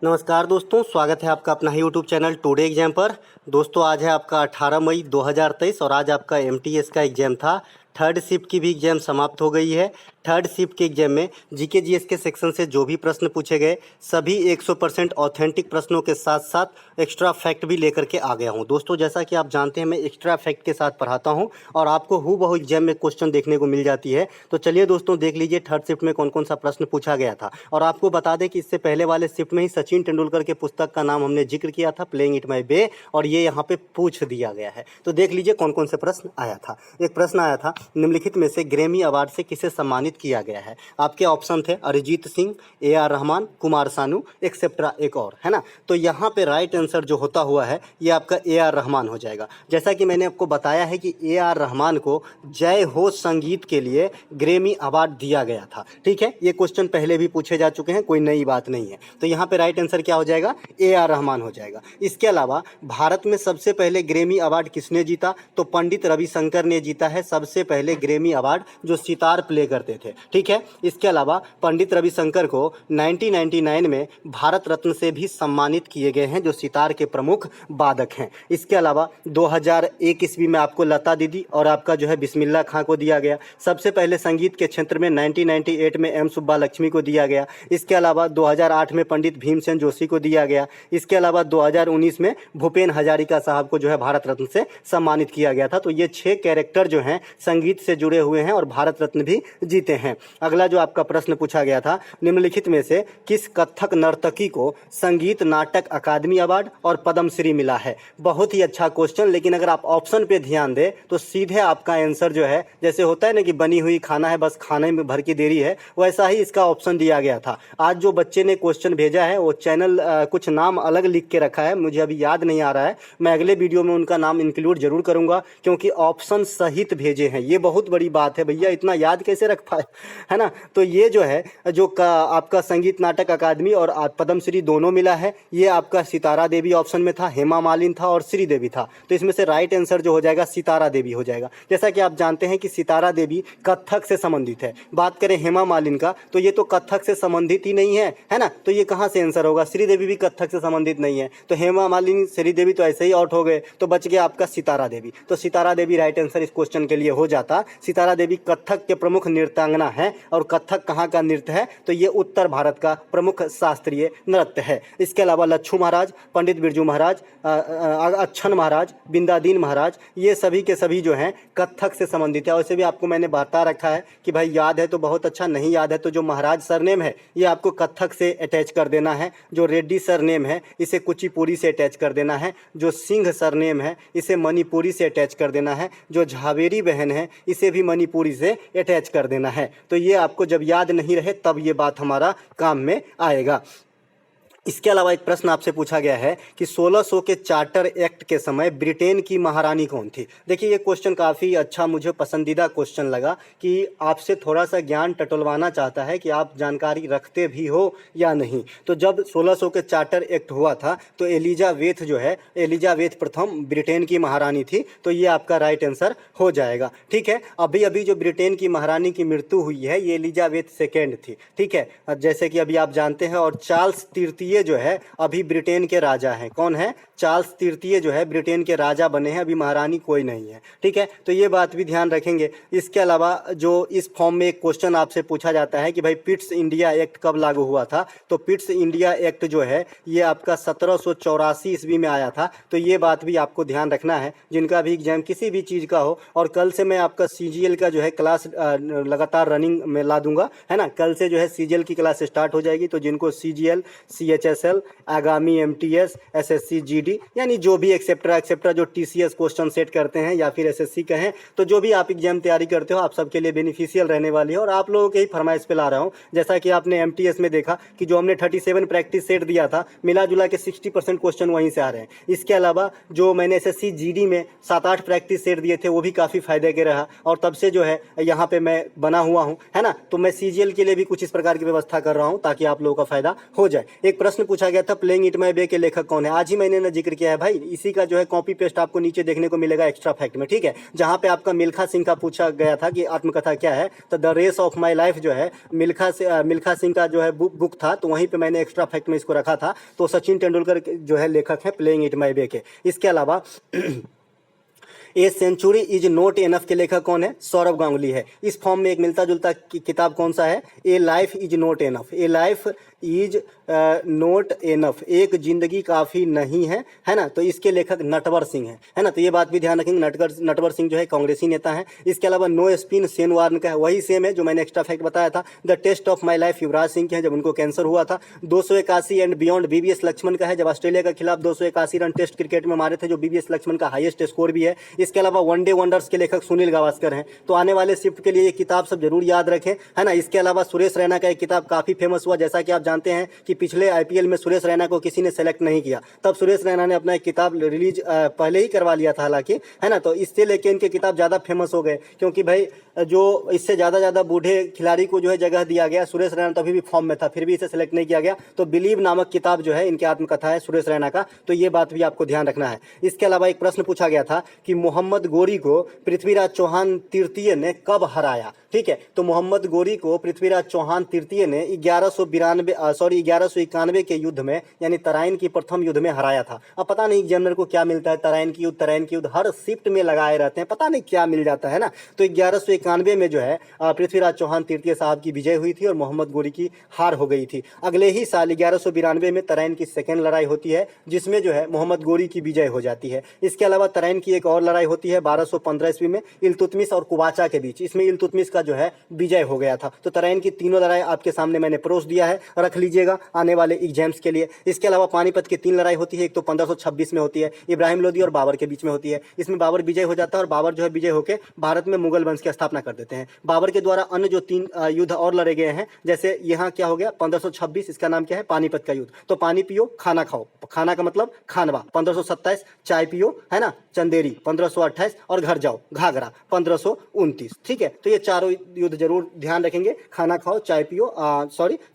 नमस्कार दोस्तों, स्वागत है आपका अपना ही यूट्यूब चैनल टुडे एग्जाम पर। दोस्तों आज है आपका 18 मई 2023 और आज आपका एमटीएस का एग्ज़ाम था। थर्ड शिफ्ट की भी एग्ज़ाम समाप्त हो गई है। थर्ड शिफ्ट के एग्जाम में जीके जीएस के सेक्शन से जो भी प्रश्न पूछे गए सभी 100% ऑथेंटिक प्रश्नों के साथ साथ एक्स्ट्रा फैक्ट भी लेकर के आ गया हूं। दोस्तों जैसा कि आप जानते हैं मैं एक्स्ट्रा फैक्ट के साथ पढ़ाता हूं और आपको हूबहू एग्जाम में क्वेश्चन देखने को मिल जाती है। तो चलिए दोस्तों देख लीजिए थर्ड शिफ्ट में कौन कौन सा प्रश्न पूछा गया था। और आपको बता दें कि इससे पहले वाले शिफ्ट में ही सचिन तेंदुलकर के पुस्तक का नाम हमने जिक्र किया था, प्लेइंग इट माई वे, और ये यहाँ पे पूछ दिया गया है। तो देख लीजिए कौन कौन से प्रश्न आया था। एक प्रश्न आया था, निम्नलिखित में से ग्रैमी अवार्ड से किसे सम्मानित किया गया है। आपके ऑप्शन थे अरिजीत सिंह, AR रहमान, कुमार सानू, एक्सेप्ट्रा एक और, है ना। तो यहाँ पे राइट आंसर जो होता हुआ है ये आपका AR रहमान हो जाएगा। जैसा कि मैंने आपको बताया है कि AR रहमान को जय हो संगीत के लिए ग्रैमी अवार्ड दिया गया था। ठीक है, ये क्वेश्चन पहले भी पूछे जा चुके हैं, कोई नई बात नहीं है। तो यहाँ पे राइट आंसर क्या हो जाएगा, AR रहमान हो जाएगा। इसके अलावा भारत में सबसे पहले ग्रैमी अवार्ड किसने जीता, तो पंडित रविशंकर ने जीता है सबसे पहले ग्रैमी अवार्ड, जो सितार प्ले करते थे। ठीक है, इसके अलावा पंडित रविशंकर को 1999 में भारत रत्न से भी सम्मानित किए गए हैं, जो सितार के प्रमुख वादक हैं। इसके अलावा 2001 ईस्वी में आपको लता दीदी और आपका जो है बिस्मिल्लाह खां को दिया गया। सबसे पहले संगीत के क्षेत्र में 1998 में M सुब्बा लक्ष्मी को दिया गया। इसके अलावा 2008 में पंडित भीमसेन जोशी को दिया गया। इसके अलावा 2019 में भूपेन हजारिका साहब को जो है भारत रत्न से सम्मानित किया गया था। तो ये 6 कैरेक्टर जो हैं संगीत से जुड़े हुए हैं और भारत रत्न भी जीते हैं। अगला जो आपका प्रश्न पूछा गया था, निम्नलिखित में से किस कथक नर्तकी को संगीत नाटक अकादमी अवार्ड और पद्मश्री मिला है। बहुत ही अच्छा क्वेश्चन, लेकिन अगर आप ऑप्शन पे ध्यान दें तो सीधे आपका आंसर जो है, जैसे होता है ना कि बनी हुई खाना है बस खाने में भर की देरी है, वैसा ही इसका ऑप्शन दिया गया था। आज जो बच्चे ने क्वेश्चन भेजा है वो चैनल कुछ नाम अलग लिख के रखा है, मुझे अभी याद नहीं आ रहा है। मैं अगले वीडियो में उनका नाम इंक्लूड जरूर करूंगा, क्योंकि ऑप्शन सहित भेजे हैं। ये बहुत बड़ी बात है भैया, इतना याद कैसे रख पाए, है ना। तो ये जो है जो आपका संगीत नाटक अकादमी और पद्मश्री दोनों मिला है। ये आपका सितारा देवी ऑप्शन में था, हेमा मालिनी था और श्री देवी था। तो इसमें से राइट आंसर जो हो जाएगा सितारा देवी हो जाएगा। जैसा कि आप जानते हैं कि सितारा देवी कथक से संबंधित है। बात करें हेमा मालिनी का तो ये तो कथक से संबंधित ही नहीं है ना। तो ये कहाँ से आंसर होगा, श्री देवी भी कथक से संबंधित नहीं है। तो हेमा मालिनी श्री देवी तो ऐसे ही आउट हो गए, तो बच गया आपका सितारा देवी। तो सितारा देवी राइट आंसर इस क्वेश्चन के लिए हो जाता। सितारा देवी कथक के प्रमुख नृत्यांगना है। और कथक कहाँ का नृत्य है, तो ये उत्तर भारत का प्रमुख शास्त्रीय नृत्य है। इसके अलावा लच्छू महाराज, पंडित बिरजू महाराज, अच्छन महाराज, बिंदादीन महाराज, ये सभी के सभी जो हैं कथक से संबंधित है। वैसे भी आपको मैंने बता रखा है कि भाई याद है तो बहुत अच्छा, नहीं याद है तो जो महाराज सरनेम है ये आपको कथक से अटैच कर देना है। जो रेड्डी सरनेम है इसे कुचिपुड़ी से अटैच कर देना है। जो सिंह सरनेम है इसे मणिपुरी से अटैच कर देना है। जो झावेरी बहन है इसे भी मणिपुरी से अटैच कर देना है। तो ये आपको जब याद नहीं रहे तब ये बात हमारा काम में आएगा। इसके अलावा एक प्रश्न आपसे पूछा गया है कि 1600 के चार्टर एक्ट के समय ब्रिटेन की महारानी कौन थी। देखिए ये क्वेश्चन काफ़ी अच्छा, मुझे पसंदीदा क्वेश्चन लगा कि आपसे थोड़ा सा ज्ञान टटोलवाना चाहता है कि आप जानकारी रखते भी हो या नहीं। तो जब 1600 के चार्टर एक्ट हुआ था तो एलिजाबेथ जो है, एलिजाबेथ प्रथम ब्रिटेन की महारानी थी। तो ये आपका राइट आंसर हो जाएगा। ठीक है, अभी अभी जो ब्रिटेन की महारानी की मृत्यु हुई है ये एलिजाबेथ सेकेंड थी। ठीक है, जैसे कि अभी आप जानते हैं। और चार्ल्स तृतीय जो है अभी ब्रिटेन के राजा हैं। कौन है, चार्ल्स तृतीय जो है ब्रिटेन के राजा बने हैं, अभी महारानी कोई नहीं है। ठीक है, तो ये बात भी ध्यान रखेंगे। इसके अलावा जो इस फॉर्म में एक क्वेश्चन आपसे पूछा जाता है कि भाई पिट्स इंडिया एक्ट कब लागू हुआ था। तो पिट्स इंडिया एक्ट जो है ये आपका 1784 ईस्वी में आया था। तो ये बात भी आपको ध्यान रखना है जिनका भी एग्जाम किसी भी चीज़ का हो। और कल से मैं आपका CGL का जो है क्लास लगातार रनिंग में ला दूंगा, है ना। कल से जो है CGL की क्लास स्टार्ट हो जाएगी। तो जिनको CGL, CHSL, आगामी MTS, SSC, GD यानी जो भी एक्सेप्ट्रा जो TCS क्वेश्चन सेट करते हैं या फिर SSC कहें, तो जो भी आप एग्जाम तैयारी करते हो आप सबके लिए बेनिफिशियल रहने वाली है। और आप लोगों के ही फरमाइश पे ला रहा हूँ। जैसा कि आपने MTS में देखा कि जो हमने 37 प्रैक्टिस सेट दिया था, मिला जुला के 60% क्वेश्चन वहीं से आ रहे हैं। इसके अलावा जो मैंने SSC GD में 7-8 प्रैक्टिस सेट दिए थे वो भी काफ़ी फायदे के रहा। और तब से जो है यहाँ पे मैं बना हुआ हूँ, है ना। तो मैं CGL के लिए भी कुछ इस प्रकार की व्यवस्था कर रहा हूँ ताकि आप लोगों का फायदा हो जाए। एक प्रश्न प्रश्न पूछा गया था प्लेइंग इट माय वे के लेखक कौन है। आज ही मैंने ना जिक्र किया है भाई, इसी का जो है कॉपी पेस्ट आपको नीचे देखने को मिलेगा एक्स्ट्रा फैक्ट में, ठीक है। जहाँ पे आपका मिल्खा सिंह का पूछा गया था कि आत्मकथा क्या है, तो the race of my life जो है मिल्खा सिंह का जो है बुक था, तो वहीं पे मैंने एक्स्ट्रा फैक्ट में इसको रखा था। तो सचिन तेंदुलकर जो है लेखक है प्लेइंग इट माय वे के। इसके अलावा a century is not enough के लेखक कौन है, सौरभ गांगुली है। इस फॉर्म में एक मिलता जुलता किताब कौन सा है, ए life is not enough. A life is not enough, एक जिंदगी काफ़ी नहीं है, है ना। तो इसके लेखक नटवर सिंह है ना। तो ये बात भी ध्यान रखेंगे, नटवर सिंह जो है कांग्रेसी नेता है। इसके अलावा नो स्पिन सेन वार्न का है, वही सेम है जो मैंने एक्स्ट्रा फैक्ट बताया था। The test of my life Yuvraj Singh के हैं, जब उनको कैंसर हुआ था। 281 एंड बियॉन्ड बीवीएस लक्ष्मण का है, जब ऑस्ट्रेलिया के खिलाफ 281 रन टेस्ट क्रिकेट में मारे थे, जो बीवीएस लक्ष्मण का हाईएस्ट स्कोर भी है। इसके अलावा वनडे वंडर्स के लेखक सुनील गावस्कर हैं। तो आने वाले शिफ्ट के लिए ये किताब सब जरूर याद रखें, है ना। इसके अलावा सुरेश रैना का एक किताब काफ़ी फेमस हुआ, जैसा कि आप जानते हैं कि पिछले आईपीएल में सुरेश रैना को किसी ने सेलेक्ट नहीं किया, तब सुरेश रैना ने अपना एक किताब रिलीज पहले ही करवा लिया था हालांकि, है ना। तो इससे लेके इनके किताब ज़्यादा फेमस हो गए, क्योंकि भाई जो इससे ज़्यादा बूढ़े खिलाड़ी को जो है जगह दिया गया। सुरेश रैना तभी भी फॉर्म में था, फिर भी इसे सेलेक्ट नहीं किया गया। तो बिलीव नामक किताब जो है इनकी आत्मकथा है सुरेश रैना का, तो ये बात भी आपको ध्यान रखना है। इसके अलावा एक प्रश्न पूछा गया था कि मोहम्मद गोरी को पृथ्वीराज चौहान तृतीय ने कब हराया, ठीक है। तो मोहम्मद गोरी को पृथ्वीराज चौहान तृतीय ने 1191 के युद्ध में, यानी तराइन की प्रथम युद्ध में हराया था। अब पता नहीं जनरल को क्या मिलता है, तराइन की युद्ध हर शिफ्ट में लगाए रहते हैं, पता नहीं क्या मिल जाता है ना। तो 1191 में जो है पृथ्वीराज चौहान तृतीय साहब की विजय हुई थी और मोहम्मद गोरी की हार हो गई थी। अगले ही साल 1192 में तराइन की सेकेंड लड़ाई होती है, जिसमें जो है मोहम्मद गोरी की विजय हो जाती है। इसके अलावा तराइन की एक और लड़ाई होती है 1215 ईस्वी में इल्तुतमिश और कुबाचा के बीच, इसमें इल्तुतमिश का जो है विजय हो गया था। तो तराइन की तीनों लड़ाई आपके सामने मैंने परोस दिया है, रख लीजिएगा आने वाले एग्जाम्स के लिए। इसके अलावा पानीपत की 3 लड़ाई होती है, एक तो 1526 में होती है, इब्राहिम लोदी और बाबर के बीच में होती है। इसमें बाबर विजय हो जाता है और बाबर जो है विजय होकर भारत में मुगल वंश की स्थापना कर देते हैं। बाबर के द्वारा अन्य जो 3 युद्ध और लड़े गए हैं, जैसे यहाँ क्या हो गया 1526, इसका नाम क्या है, पानीपत का युद्ध। तो पानी पियो खाना खाओ, खाना का मतलब खानवा। 1527 चाय पियो, है ना, चंदेरी 1528 और घर जाओ घाघरा 1529, ठीक है। तो ये चारों युद्ध जरूर ध्यान रखेंगे, खाना खाओ चाय पियो,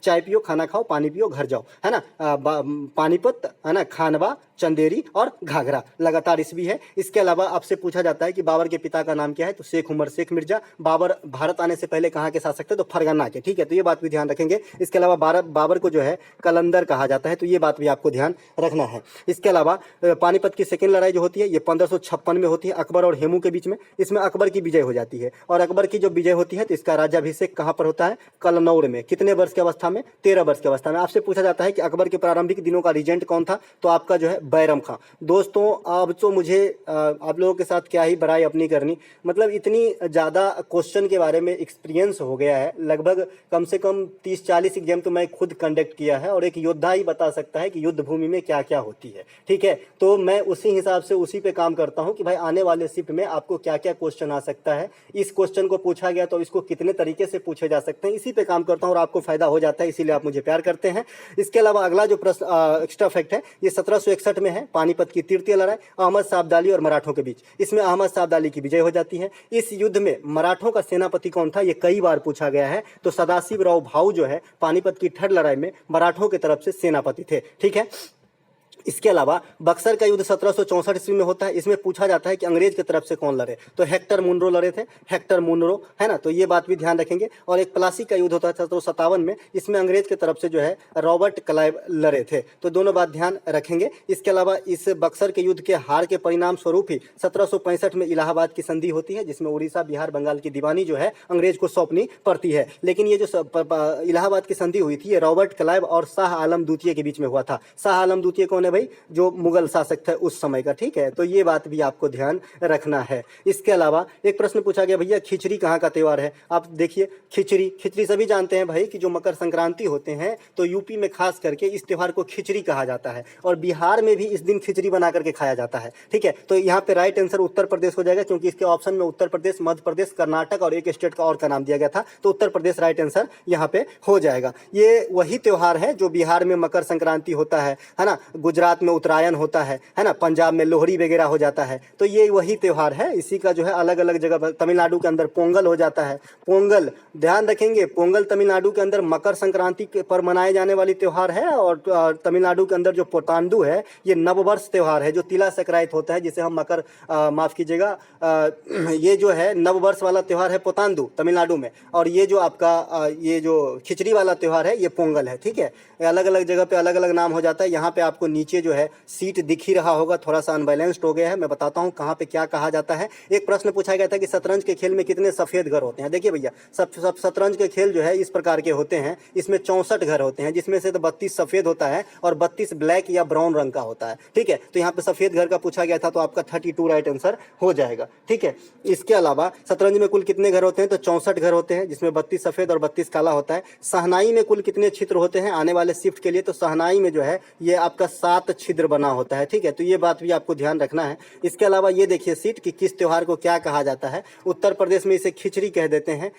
चाय पियो खाना खाओ पानी पियो घर जाओ, है ना। पानीपत, है ना, खानवा, चंदेरी और घाघरा लगातार इसवी है। इसके अलावा आपसे पूछा जाता है कि बाबर के पिता का नाम क्या है, तो शेख उमर शेख मिर्जा। बाबर भारत आने से पहले कहाँ के शासक थे, तो फरगना के, ठीक है। तो ये बात भी ध्यान रखेंगे। इसके अलावा बाबर को जो है कलंदर कहा जाता है, तो ये बात भी आपको ध्यान रखना है। इसके अलावा पानीपत की सेकेंड लड़ाई जो होती है ये 1556 में होती है अकबर और हेमू के बीच में। इसमें अकबर की विजय हो जाती है और अकबर की जो विजय होती है तो इसका राज्याभिषेक कहाँ पर होता है, कलनौर में। कितने वर्ष की अवस्था में, 13 वर्ष की अवस्था में। आपसे पूछा जाता है कि अकबर के प्रारंभिक दिनों का रीजेंट कौन था, तो आपका जो है बैरम खां। दोस्तों अब तो मुझे आप लोगों के साथ क्या ही बड़ाई अपनी करनी, मतलब इतनी ज़्यादा क्वेश्चन के बारे में एक्सपीरियंस हो गया है, लगभग कम से कम 30-40 एग्जाम तो मैं खुद कंडक्ट किया है और एक योद्धा ही बता सकता है कि युद्ध भूमि में क्या क्या होती है, ठीक है। तो मैं उसी हिसाब से उसी पे काम करता हूँ कि भाई आने वाले शिफ्ट में आपको क्या क्या क्वेश्चन आ सकता है, इस क्वेश्चन को पूछा गया तो इसको कितने तरीके से पूछे जा सकते हैं, इसी पे काम करता हूँ और आपको फायदा हो जाता है, इसीलिए आप मुझे प्यार करते हैं। इसके अलावा अगला जो प्रश्न एक्स्ट्रा फैक्ट है ये 1761 में है, पानीपत की तृतीय लड़ाई अहमद शाह अब्दाली और मराठों के बीच। इसमें अहमद शाह अब्दाली की विजय हो जाती है। इस युद्ध में मराठों का सेनापति कौन था, ये कई बार पूछा गया है। तो सदाशिव राव भाऊ जो है पानीपत की थर्ड लड़ाई में मराठों की तरफ से सेनापति थे, ठीक है। इसके अलावा बक्सर का युद्ध 1764 ईस्वी में होता है। इसमें पूछा जाता है कि अंग्रेज की तरफ से कौन लड़े, तो हेक्टर मुनरो लड़े थे, हेक्टर मुनरो, है ना। तो ये बात भी ध्यान रखेंगे। और एक प्लासी का युद्ध होता है 1757 में, इसमें अंग्रेज की तरफ से जो है रॉबर्ट क्लाइव लड़े थे। तो दोनों बात ध्यान रखेंगे। इसके अलावा इस बक्सर के युद्ध के हार के परिणाम स्वरूप ही 1765 में इलाहाबाद की संधि होती है, जिसमें उड़ीसा बिहार बंगाल की दीवानी जो है अंग्रेज को सौंपनी पड़ती है। लेकिन ये जो इलाहाबाद की संधि हुई थी ये रॉबर्ट क्लाइव और शाह आलम द्वितीय के बीच में हुआ था। शाह आलम द्वितीय कौन है भाई, जो मुगल शासक थे उस समय का, ठीक है। तो ये बात भी आपको ध्यान रखना है। इसके अलावा एक प्रश्न पूछा गया भैया खिचड़ी कहाँ का त्योहार है। आप देखिए खिचड़ी सभी जानते हैं भाई कि जो मकर संक्रांति होते हैं तो यूपी में खास करके इस त्योहार को खिचड़ी कहा जाता है और बिहार में भी इस दिन खिचड़ी बना करके खाया जाता है, ठीक है। तो यहाँ पे राइट आंसर उत्तर प्रदेश हो जाएगा, क्योंकि इसके ऑप्शन में उत्तर प्रदेश, मध्य प्रदेश, कर्नाटक और एक स्टेट का और का नाम दिया गया था, तो उत्तर प्रदेश राइट आंसर यहाँ पे हो जाएगा। ये वही त्योहार है जो बिहार में मकर संक्रांति होता है ना। गुजरात में उत्तरायण होता है ना, पंजाब में लोहड़ी वगैरह हो जाता है। तो ये वही त्यौहार है, इसी का जो है अलग अलग जगह पर, तमिलनाडु के अंदर पोंगल हो जाता है। पोंगल ध्यान रखेंगे, पोंगल तमिलनाडु के अंदर मकर संक्रांति पर मनाए जाने वाली त्यौहार है। और तमिलनाडु के अंदर जो पोतांडु है ये नववर्ष त्यौहार है, जो तिला संक्रांति होता है जिसे हम मकर माफ कीजिएगा, ये जो है नववर्ष वाला त्यौहार है पोतांडु तमिलनाडु में। और ये जो आपका ये जो खिचड़ी वाला त्यौहार है ये पोंगल है। ठीक है, अलग अलग जगह पे अलग अलग नाम हो जाता है। यहाँ पे आपको नीचे जो है सीट दिख ही रहा होगा, थोड़ा सा अनबैलेंस्ड हो गया है, मैं बताता हूँ कहाँ पे क्या कहा जाता है। एक प्रश्न पूछा गया था कि शतरंज के खेल में कितने सफ़ेद घर होते हैं। देखिए भैया, सब शतरंज के खेल जो है इस प्रकार के होते हैं, इसमें 64 घर होते हैं, जिसमें से तो 32 सफ़ेद होता है और 32 ब्लैक या ब्राउन रंग का होता है। ठीक है, तो यहाँ पे सफ़ेद घर का पूछा गया था, तो आपका 32 राइट आंसर हो जाएगा। ठीक है, इसके अलावा शतरंज में कुल कितने घर होते हैं, तो 64 घर होते हैं, जिसमें 32 सफ़ेद और 32 काला होता है। शहनाई में कुल कितने छिद्र होते हैं आने वाले शिफ्ट के लिए, तो शहनाई में जो है ये आपका 7 छिद्र बना होता है। ठीक है, तो ये बात भी आपको ध्यान रखना है। इसके अलावा ये देखिए सीट कि किस त्यौहार को क्या कहा जाता है। उत्तर प्रदेश में इसे खिचड़ी कह देते हैं,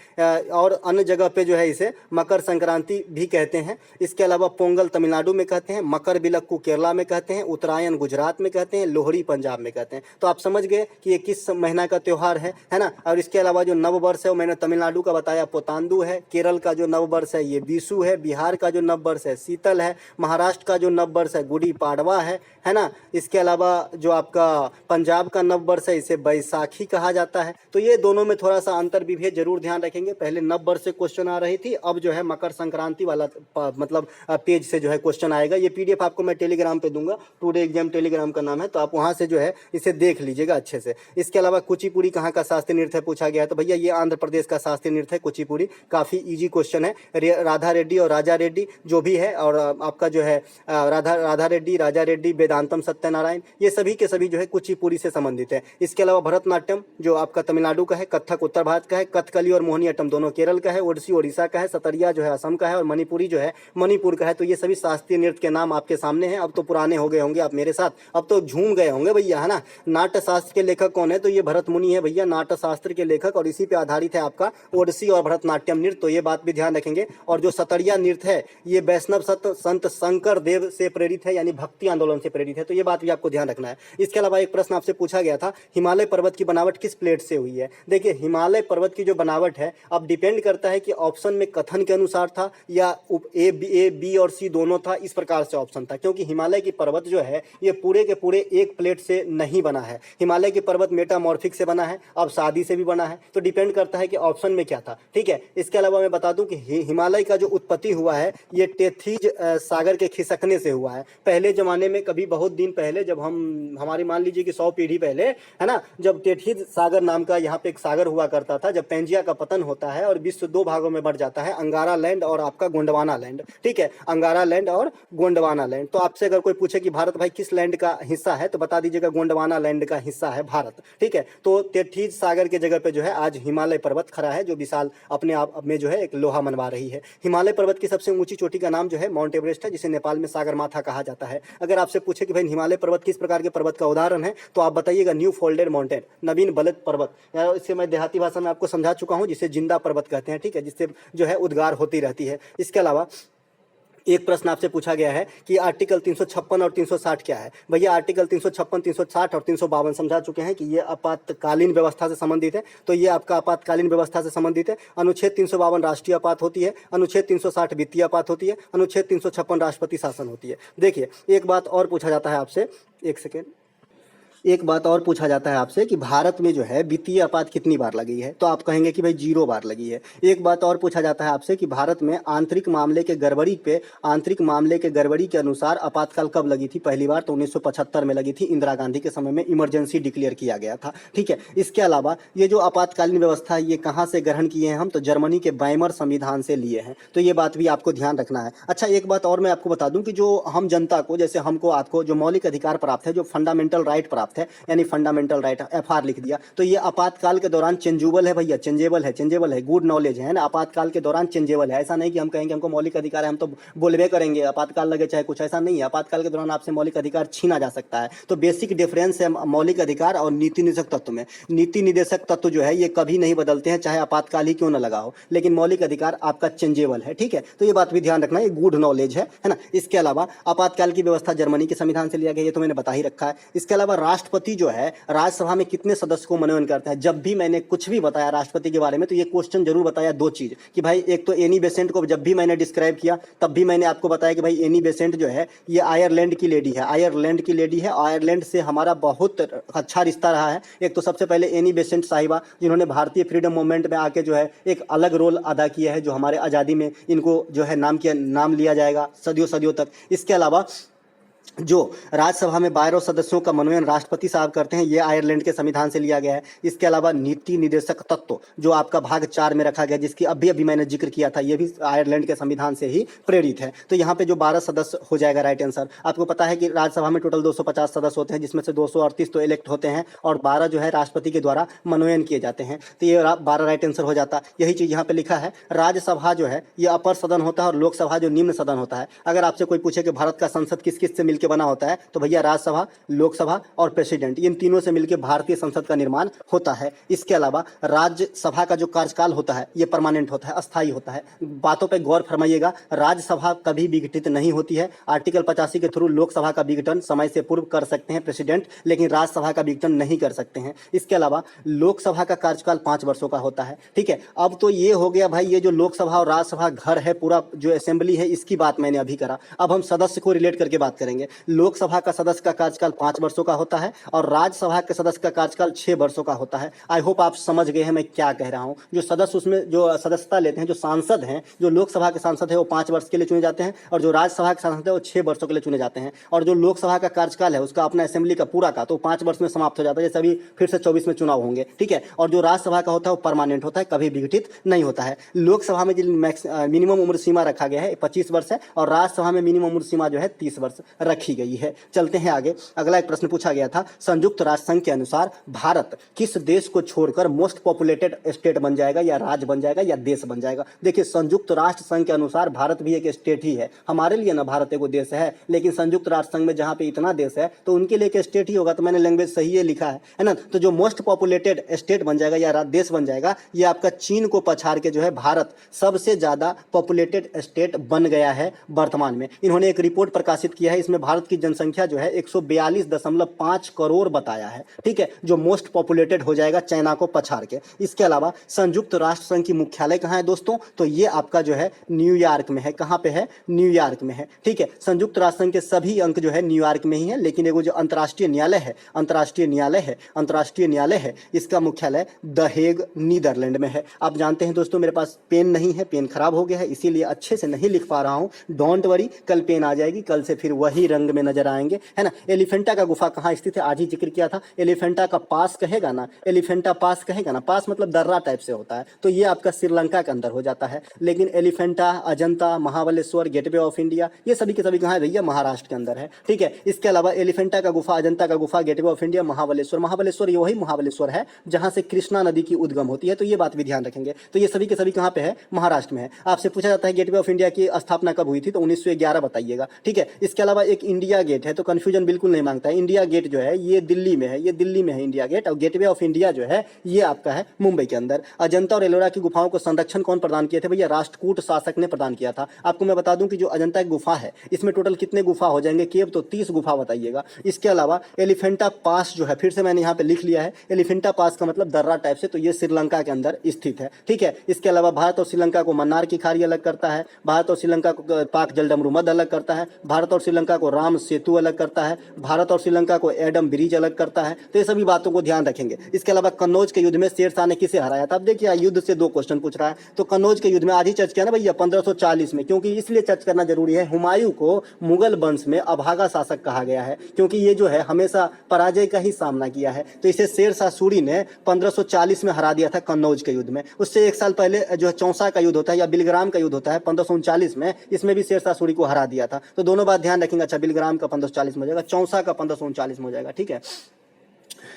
और अन्य जगह पे जो है इसे मकर संक्रांति भी कहते हैं। इसके अलावा पोंगल तमिलनाडु में कहते हैं, मकर बिलक्कू केरला में कहते हैं, उत्तरायण गुजरात में कहते हैं, लोहड़ी पंजाब में कहते हैं। तो आप समझ गए कि ये किस महीना का त्यौहार है ना। और इसके अलावा जो नववर्ष है वो मैंने तमिलनाडु का बताया पोतांदु है, केरल का जो नववर्ष है ये बीसू है, बिहार का जो नववर्ष है शीतल है, महाराष्ट्र का जो नववर्ष है गुड़ी पाड़वा है ना। इसके अलावा जो आपका पंजाब का नववर्ष है इसे बैसाखी कहा जाता है। तो ये दोनों में थोड़ा सा अंतर भी है, जरूर ध्यान रखेंगे। पहले नववर्ष से क्वेश्चन आ रही थी, अब जो है मकर संक्रांति वाला मतलब पेज से जो है क्वेश्चन आएगा। ये पीडीएफ आपको मैं टेलीग्राम पे दूंगा, टुडे एग्जाम टेलीग्राम का नाम है, तो आप वहाँ से जो है इसे देख लीजिएगा अच्छे से। इसके अलावा कुचिपुड़ी कहाँ का शास्त्रीय नृत्य है पूछा गया है, तो भैया ये आंध्र प्रदेश का शास्त्रीय नृत्य है कुचिपुड़ी। काफ़ी ईजी क्वेश्चन है। राधा रेड्डी और राजा रेड्डी जो भी है, और आपका जो है राधा रेड्डी, राजा रेड्डी, वेदांतम सत्यनारायण, ये सभी के सभी जो है कुचिपुड़ी से संबंधित है। इसके अलावा भरतनाट्यम जो आपका तमिलनाडु का है, कथक उत्तर भारत का है, कथकली और मोहिनीअट्टम दोनों केरल का है, ओडिसी ओडिशा का है, सतरिया जो है असम का है, और मणिपुरी जो है मणिपुर का है। तो ये सभी शास्त्रीय नृत्य के नाम आपके सामने हैं। अब तो पुराने हो गए होंगे आप मेरे साथ, अब तो झूम गए होंगे भैया, है ना। नाट्य शास्त्र के लेखक कौन है, तो ये भरत मुनि है भैया, नाट्य शास्त्र के लेखक, और इसी पे आधारित है आपका ओडिसी और भरतनाट्यम नृत्य। तो ये बात भी ध्यान रखेंगे। और जो सतरिया नृत्य है ये वैष्णव संत शंकर देव से प्रेरित है, यानी भक्ति आंदोलन से प्रेरित है। तो ये बात भी आपको ध्यान रखना है। इसके अलावा एक प्रश्न आपसे पूछा गया था, हिमालय पर्वत की बनावट किस प्लेट से हुई है। देखिए हिमालय पर्वत की जो बनावट है अब डिपेंड करता है कि ऑप्शन में कथन के अनुसार था या ए बी और सी दोनों था, इस प्रकार से ऑप्शन था। क्योंकि हिमालय की पर्वत जो है ये पूरे के पूरे एक प्लेट से नहीं बना है। हिमालय की पर्वत मेटामॉर्फिक से बना है, अब शादी से भी बना है। तो डिपेंड करता है कि ऑप्शन में क्या था। ठीक है, इसके अलावा मैं बता दूं कि हिमालय का जो उत्पत्ति हुआ है ये टेथीज सागर के खिसकने से हुआ है। पहले जमाने में कभी बहुत दिन पहले, जब हमारी मान लीजिए कि 100 पीढ़ी पहले, है ना, जब टेथीज सागर नाम का यहाँ पे एक सागर हुआ करता था, जब पेंजिया का पतन होता है और विश्व 2 भागों में बढ़ जाता है, अंगारा लैंड और आपका गोंडवाना लैंड। ठीक है, अंगारा लैंड और गोंडवाना लैंड। तो आपसे अगर कोई पूछे कि भारत भाई किस लैंड का हिस्सा है, तो बता दीजिएगा गोंडवाना लैंड का हिस्सा है भारत। ठीक है, तो टेथीज सागर के जगह पे जो है आज हिमालय पर्वत खड़ा है, जो विशाल अपने आप में जो है एक लोहा मनवा रही है। हिमालय पर्वत की सबसे ऊंची चोटी का नाम जो है माउंट एवरेस्ट है, जिसे नेपाल में सागरमाथा कहा जाता है। अगर आपसे पूछे कि भाई हिमालय पर्वत किस प्रकार के पर्वत का उदाहरण है, तो आप बताइएगा न्यू फोल्डेड माउंटेन, नवीन बलद पर्वत। इससे मैं देहाती भाषा में आपको समझा चुका हूं, जिसे जिंदा पर्वत कहते हैं। ठीक है, जिससे जो है उद्गार होती रहती है। इसके अलावा एक प्रश्न आपसे पूछा गया है कि आर्टिकल 356 और 360 क्या है। भैया आर्टिकल 356, 360 और 352 समझा चुके हैं कि ये आपातकालीन व्यवस्था से संबंधित है। तो ये आपका आपातकालीन व्यवस्था से संबंधित है। अनुच्छेद 352 राष्ट्रीय आपात होती है, अनुच्छेद 360 वित्तीय आपात होती है, अनुच्छेद 356 राष्ट्रपति शासन होती है। देखिए एक बात और पूछा जाता है आपसे, एक सेकेंड, एक बात और पूछा जाता है आपसे कि भारत में जो है वित्तीय आपात कितनी बार लगी है, तो आप कहेंगे कि भाई 0 बार लगी है। एक बात और पूछा जाता है आपसे कि भारत में आंतरिक मामले के गड़बड़ी के अनुसार आपातकाल कब लगी थी। पहली बार तो 1975 में लगी थी, इंदिरा गांधी के समय में इमरजेंसी डिक्लेयर किया गया था। ठीक है, इसके अलावा ये जो आपातकालीन व्यवस्था है ये कहाँ से ग्रहण किए हैं हम, तो जर्मनी के वाइमर संविधान से लिए हैं। तो ये बात भी आपको ध्यान रखना है। अच्छा एक बात और मैं आपको बता दूं कि जो हम जनता को, जैसे हमको आपको जो मौलिक अधिकार प्राप्त है, जो फंडामेंटल राइट प्राप्त प्राप्त है, यानी फंडामेंटल राइट, FR लिख दिया। तो ये आपातकाल के दौरान चेंजेबल है भैया, चेंजेबल है, गुड नॉलेज है ना, आपातकाल के दौरान चेंजेबल है। ऐसा नहीं कि हम कहेंगे हमको मौलिक अधिकार है हम तो बोलबे करेंगे आपातकाल लगे चाहे कुछ, ऐसा नहीं है। आपातकाल के दौरान आपसे मौलिक अधिकार छीना जा सकता है। तो बेसिक डिफरेंस है मौलिक अधिकार और नीति निदेशक तत्व में। नीति निदेशक तत्व जो है ये कभी नहीं बदलते हैं, चाहे आपातकाल ही क्यों ना लगा हो, लेकिन मौलिक अधिकार आपका चेंजेबल है, ठीक है। तो ये बात भी ध्यान रखना, ये गुड नॉलेज है ना। इसके अलावा आपातकाल की व्यवस्था जर्मनी के संविधान से लिया गया, ये तो मैंने बता ही रखा है। इसके अलावा राष्ट्रपति जो है राज्यसभा में कितने सदस्य को मनोनयन करता है। जब भी मैंने कुछ भी बताया राष्ट्रपति के बारे में तो ये क्वेश्चन जरूर बताया दो चीज, कि भाई एक तो एनी बेसेंट को जब भी मैंने डिस्क्राइब किया तब भी मैंने आपको बताया कि भाई एनी बेसेंट जो है ये आयरलैंड की लेडी है, आयरलैंड की लेडी है। आयरलैंड से हमारा बहुत अच्छा रिश्ता रहा है। एक तो सबसे पहले एनी बेसेंट साहिबा, जिन्होंने भारतीय फ्रीडम मूवमेंट में आके जो है एक अलग रोल अदा किया है, जो हमारे आज़ादी में इनको जो है नाम लिया जाएगा सदियों सदियों तक। इसके अलावा जो राज्यसभा में 12 सदस्यों का मनोनयन राष्ट्रपति साहब करते हैं, ये आयरलैंड के संविधान से लिया गया है। इसके अलावा नीति निदेशक तत्व जो आपका भाग 4 में रखा गया, जिसकी अभी मैंने जिक्र किया था, ये भी आयरलैंड के संविधान से ही प्रेरित है। तो यहाँ पे जो 12 सदस्य हो जाएगा राइट आंसर। आपको पता है कि राज्यसभा में टोटल 250 सदस्य होते हैं, जिसमें से 238 तो इलेक्ट होते हैं और 12 जो है राष्ट्रपति के द्वारा मनोनयन किए जाते हैं। तो ये 12 राइट आंसर हो जाता। यही चीज़ यहाँ पे लिखा है। राज्यसभा जो है ये अपर सदन होता है और लोकसभा जो निम्न सदन होता है। अगर आपसे कोई पूछे कि भारत का संसद किस किस से मिलकर बना होता है, तो भैया राज्यसभा, लोकसभा और प्रेसिडेंट, इन तीनों से मिलकर भारतीय संसद का निर्माण होता है। इसके अलावा राज्यसभा का जो कार्यकाल होता है ये परमानेंट होता है, अस्थायी होता है। बातों पे गौर फरमाइएगा। राज्यसभा कभी विघटित नहीं होती है। आर्टिकल 85 के थ्रू लोकसभा का विघटन समय से पूर्व कर सकते हैं प्रेसिडेंट, लेकिन राज्यसभा का विघटन नहीं कर सकते हैं। इसके अलावा लोकसभा का कार्यकाल 5 वर्षों का होता है, ठीक है। अब तो ये हो गया भाई, ये जो लोकसभा और राज्यसभा घर है, पूरा जो असेंबली है, इसकी बात मैंने अभी करा। अब हम सदस्य को रिलेट करके बात करेंगे। लोकसभा का सदस्य का कार्यकाल 5 वर्षों का होता है और राज्यसभा के सदस्य का कार्यकाल 6 वर्षों का होता है। आई होप आप समझ गए हैं मैं क्या कह रहा हूं। जो सदस्य उसमें जो सदस्यता लेते हैं, जो सांसद हैं, जो लोकसभा के सांसद है वो 5 वर्ष के लिए चुने जाते हैं और जो राज्यसभा के सांसद है वो 6 वर्षों के लिए चुने जाते हैं। और जो लोकसभा का कार्यकाल है उसका अपना असेंबली का पूरा का तो 5 वर्ष में समाप्त हो जाता है, जैसे अभी फिर से 24 में चुनाव होंगे, ठीक है। और जो राज्यसभा का होता है वो परमानेंट होता है, कभी विघटित नहीं होता है। लोकसभा में जो मिनिमम उम्र सीमा रखा गया है 25 वर्ष है और राज्यसभा में मिनिमम उम्र सीमा जो है 30 वर्ष रखी गई है। चलते हैं आगे। अगला एक प्रश्न पूछा गया था, संयुक्त राष्ट्र संघ के अनुसार भारत किस देश को छोड़कर मोस्ट पॉपुलेटेड स्टेट बन जाएगा, या राज्य बन जाएगा, या देश बन जाएगा। देखिए, संयुक्त राष्ट्र संघ के अनुसार भारत भी एक स्टेट ही है। हमारे लिए ना भारत एक देश है, लेकिन संयुक्त राष्ट्र संघ में जहां पे इतना देश है तो उनके लिए एक स्टेट ही होगा। तो मैंने लैंग्वेज सही है लिखा है ना। तो जो मोस्ट पॉपुलेटेड स्टेट बन जाएगा या देश बन जाएगा, ये आपका चीन को पछाड़ के जो है भारत सबसे ज्यादा पॉपुलेटेड स्टेट बन गया है वर्तमान में। इन्होंने एक रिपोर्ट प्रकाशित किया है, इसमें भारत की जनसंख्या जो है 142.5 करोड़ बताया है, ठीक है, जो मोस्ट पॉपुलेटेड हो जाएगा चाइना को पछाड़ के। इसके अलावा संयुक्त राष्ट्र संघ की मुख्यालय कहाँ है दोस्तों, तो ये आपका जो है न्यूयॉर्क में है। कहाँ पे है, न्यूयॉर्क में है, ठीक है। संयुक्त राष्ट्र संघ के सभी अंक जो है न्यूयॉर्क में ही है, लेकिन एगो जो अंतर्राष्ट्रीय न्यायालय है, इसका मुख्यालय द हेग नीदरलैंड में है। आप जानते हैं दोस्तों मेरे पास पेन नहीं है, पेन खराब हो गया है, इसीलिए अच्छे से नहीं लिख पा रहा हूँ। डोंट वरी, कल पेन आ जाएगी, कल से फिर वही रंग में नजर आएंगे, है ना। एलिफेंटा का गुफा कहाँ स्थित है, आज ही जिक्र किया था। एलिफेंटा का पास कहेगा ना, एलिफेंटा पास कहेगा ना, पास मतलब दर्रा टाइप से होता है, तो ये आपका श्रीलंका के अंदर हो जाता है। लेकिन Elephanta, Ajanta, Mahabaleshwar, gateway of India, ये सभी के सभी कहाँ है भैया, महाराष्ट्र के अंदर है, ठीक है। इसके अलावा एलिफेंटा का गुफा, अजंता का गुफा, गेटवे ऑफ इंडिया, महाबलेश्वर ये वही महाबलेश्वर है जहां से कृष्णा नदी की उद्गम होती है, तो ये बात भी ध्यान रखेंगे। तो ये सभी के सभी कहाँ पे है, महाराष्ट्र में है। आपसे पूछा जाता है गेटवे ऑफ इंडिया की स्थापना कब हुई थी, तो 1911 बताइएगा, ठीक है। इसके अलावा एक इंडिया गेट है, तो कंफ्यूजन बिल्कुल नहीं मांगता है। इंडिया गेट जो है ये दिल्ली में है, इंडिया गेट, और गेटवे ऑफ इंडिया जो है ये आपका है मुंबई के अंदर। अजंता और एलोरा की गुफाओं को संरक्षण कौन प्रदान किए थे भैया, राष्ट्रकूट शासक ने प्रदान किया था। आपको मैं बता दूं कि जो अजंता की गुफा है इसमें टोटल कितने गुफा हो जाएंगे, केव तो 30 गुफा बताइएगा। इसके अलावा एलिफेंटा पास जो है, फिर से मैंने यहाँ पे लिख लिया है, एलिफेंटा पास का मतलब दर्रा टाइप से, तो ये श्रीलंका के अंदर स्थित है, ठीक है। इसके अलावा भारत और श्रीलंका को मन्नार की खाड़ी अलग करता है, भारत और श्रीलंका को पाक जलडमरू मध्य अलग करता है, भारत और श्रीलंका को राम सेतु अलग करता है, भारत और श्रीलंका को एडम ब्रिज अलग करता है। तो ये सभी बातों को ध्यान रखेंगे। इसके अलावा कन्नौज के युद्ध में शेरशाह ने किसे हराया था। अब देखिए युद्ध से 2 क्वेश्चन पूछ रहा है, तो कन्नौज के युद्ध में आज ही चर्च किया ना भैया 1540 में, क्योंकि इसलिए चर्च करना जरूरी है। हुमायूं को मुगल वंश में अभागा शासक कहा गया है, क्योंकि ये जो है हमेशा पराजय का ही सामना किया है। तो इसे शेरशाह सूरी ने 1540 में हरा दिया था कन्नौज के युद्ध में। उससे 1 साल पहले जो है चौसा का युद्ध होता है या बिलग्राम का युद्ध होता है 1539 में, इसमें भी शेरशाह सूरी को हरा दिया था। तो दोनों बात ध्यान रखेंगे। अच्छा, बिलग्राम का 1540 में हो जाएगा, चौसा का 1539 में हो जाएगा, ठीक है।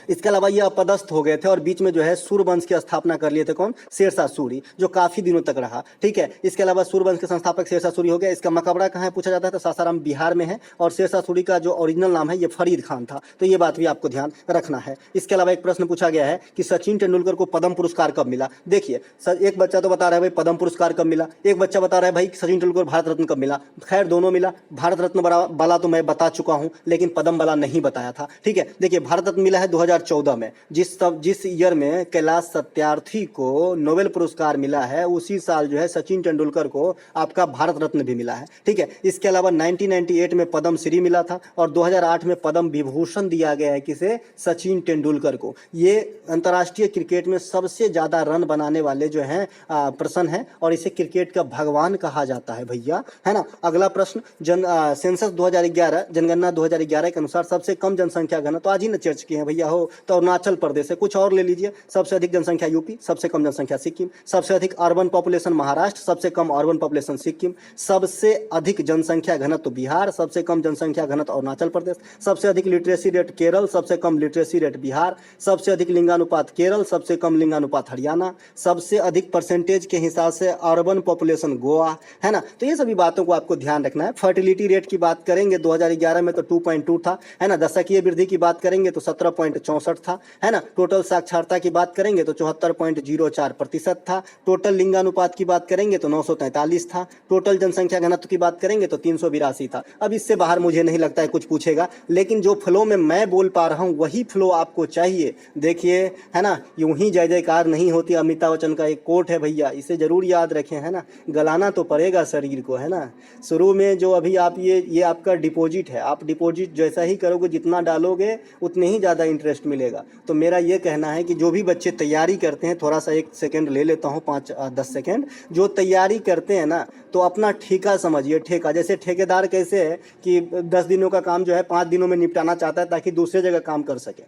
इसके अलावा ये अपदस्थ हो गए थे और बीच में जो है सूर्यवंश की स्थापना कर लिए थे। कौन? शेरशाह सूरी, जो काफी दिनों तक रहा। ठीक है, इसके अलावा सूर्यवंश के संस्थापक शेरशाह सूरी हो गया। इसका मकबरा कहाँ है पूछा जाता है, तो सासाराम बिहार में है। और शेरशाह सूरी का जो ओरिजिनल नाम है ये फरीद खान था, तो ये बात भी आपको ध्यान रखना है। इसके अलावा एक प्रश्न पूछा गया है कि सचिन तेंदुलकर को पद्म पुरस्कार कब मिला। देखिए एक बच्चा तो बता रहा है भाई पद्म पुरस्कार कब मिला, एक बच्चा बता रहा है भाई सचिन तेंदुलकर भारत रत्न कब मिला। खैर दोनों मिला। भारत रत्न वाला तो मैं बता चुका हूं, लेकिन पद्म वाला नहीं बताया था। ठीक है, देखिए भारत रत्न मिला है 2014 में। जिस ईयर में कैलाश सत्यार्थी को नोबेल पुरस्कार मिला है, उसी साल जो है सचिन तेंदुलकर को आपका भारत रत्न भी मिला है। ठीक है, इसके अलावा 1998 में पद्म श्री मिला था और 2008 में पद्म विभूषण दिया गया है किसे? सचिन तेंदुलकर को। ये अंतर्राष्ट्रीय क्रिकेट में सबसे ज्यादा रन बनाने वाले जो हैं पर्सन है और इसे क्रिकेट का भगवान कहा जाता है भैया, है ना। अगला प्रश्न, सेंसस 2011 जनगणना 2011 के अनुसार सबसे कम जनसंख्या घनत्व, तो आज ही ना चर्च किए हैं भैया हो, तो अरुणाचल प्रदेश है। कुछ और ले लीजिए, सबसे अधिक जनसंख्या यूपी, सबसे कम जनसंख्या सिक्किम, सबसे अधिक अर्बन पॉपुलेशन महाराष्ट्र, सबसे कम अर्बन पॉपुलेशन सिक्किम, सबसे अधिक जनसंख्या घनत्व बिहार, सबसे कम जनसंख्या घनत्व अरुणाचल प्रदेश, सबसे अधिक लिटरेसी रेट केरल, सबसे कम लिटरेसी रेट बिहार, सबसे अधिक लिंगानुपात केरल, सबसे कम लिंगानुपात हरियाणा, सबसे अधिक परसेंटेज के हिसाब से अर्बन पॉपुलेशन गोवा, है ना। तो ये सभी बातों को आपको ध्यान रखना है। फर्टिलिटी रेट की बात करेंगे 2011 में तो 2.2 था, है ना। दशकीय वृद्धि की बात करेंगे तो 17.64 था, है ना। टोटल साक्षरता की बात करेंगे तो 74.04% था। टोटल लिंगानुपात की बात करेंगे तो 943 था। टोटल जनसंख्या घनत्व की बात करेंगे तो 382 था। अब इससे बाहर मुझे नहीं लगता है कुछ पूछेगा, लेकिन जो फ्लो में मैं बोल पा रहा हूँ वही फ्लो आपको चाहिए। देखिए, है ना, यूं ही जय जयकार नहीं होती। अमिताभ बच्चन का एक कोट है भैया, इसे जरूर याद रखें, है ना। गलाना तो पड़ेगा शरीर को, है ना। शुरू में जो अभी आप ये आपका डिपॉजिट है, आप डिपॉजिट जैसा ही करोगे, जितना डालोगे उतने ही ज़्यादा इंटरेस्ट मिलेगा। तो मेरा ये कहना है कि जो भी बच्चे तैयारी करते हैं, थोड़ा सा 1 सेकेंड ले लेता हूँ, 5-10 सेकेंड, जो तैयारी करते हैं ना, तो अपना ठेका समझिए। ठेका जैसे ठेकेदार कैसे है कि 10 दिनों का काम जो है 5 दिनों में निपटाना चाहता है ताकि दूसरे जगह काम कर सके,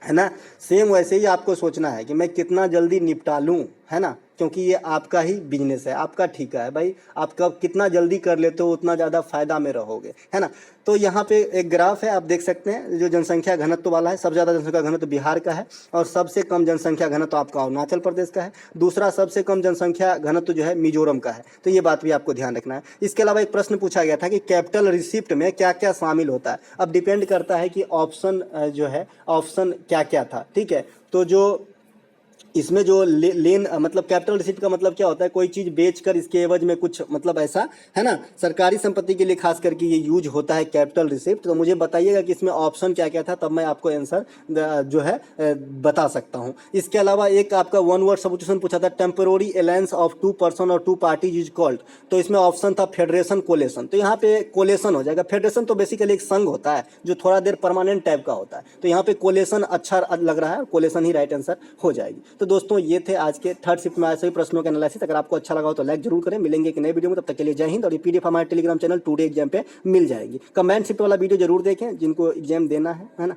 है ना। सेम वैसे ही आपको सोचना है कि मैं कितना जल्दी निपटा लूँ, है ना, क्योंकि ये आपका ही बिजनेस है, आपका ठेका है भाई। आपका कितना जल्दी कर लेते हो उतना ज़्यादा फायदा में रहोगे, है ना। तो यहाँ पे एक ग्राफ है, आप देख सकते हैं, जो जनसंख्या घनत्व वाला है, सबसे ज़्यादा जनसंख्या घनत्व बिहार का है और सबसे कम जनसंख्या घनत्व आपका अरुणाचल प्रदेश का है। दूसरा सबसे कम जनसंख्या घनत्व जो है मिजोरम का है। तो ये बात भी आपको ध्यान रखना है। इसके अलावा एक प्रश्न पूछा गया था कि कैपिटल रिसिप्ट में क्या क्या शामिल होता है। अब डिपेंड करता है कि ऑप्शन जो है, ऑप्शन क्या क्या था। ठीक है, तो जो इसमें जो लेन मतलब कैपिटल रिसिप्ट का मतलब क्या होता है, कोई चीज़ बेचकर इसके एवज में कुछ, मतलब ऐसा, है ना। सरकारी संपत्ति के लिए खास करके ये यूज होता है कैपिटल रिसिप्ट। तो मुझे बताइएगा कि इसमें ऑप्शन क्या क्या था, तब मैं आपको आंसर जो है बता सकता हूँ। इसके अलावा एक आपका 1 वर्ड सब्स्टिट्यूशन पूछा था, टेम्पोररी अलायंस ऑफ 2 पर्सन और 2 पार्टीज इज कॉल्ड। तो इसमें ऑप्शन था फेडरेशन, कोलेशन। तो यहाँ पे कोलेशन हो जाएगा। फेडरेशन तो बेसिकली एक संघ होता है जो थोड़ा देर परमानेंट टाइप का होता है, तो यहाँ पे कोलेशन अच्छा लग रहा है, कोलेशन ही राइट आंसर हो जाएगी। तो दोस्तों ये थे आज के थर्ड शिफ्ट में आए सभी प्रश्नों के एनालिसिस। अगर आपको अच्छा लगा हो तो लाइक जरूर करें। मिलेंगे कि नए वीडियो में, तब तक के लिए जय हिंद। और ये पीडीएफ हमारे टेलीग्राम चैनल टुडे एग्जाम पे मिल जाएगी। कमेंट शिफ्ट वाला वीडियो जरूर देखें जिनको एग्जाम देना है ना।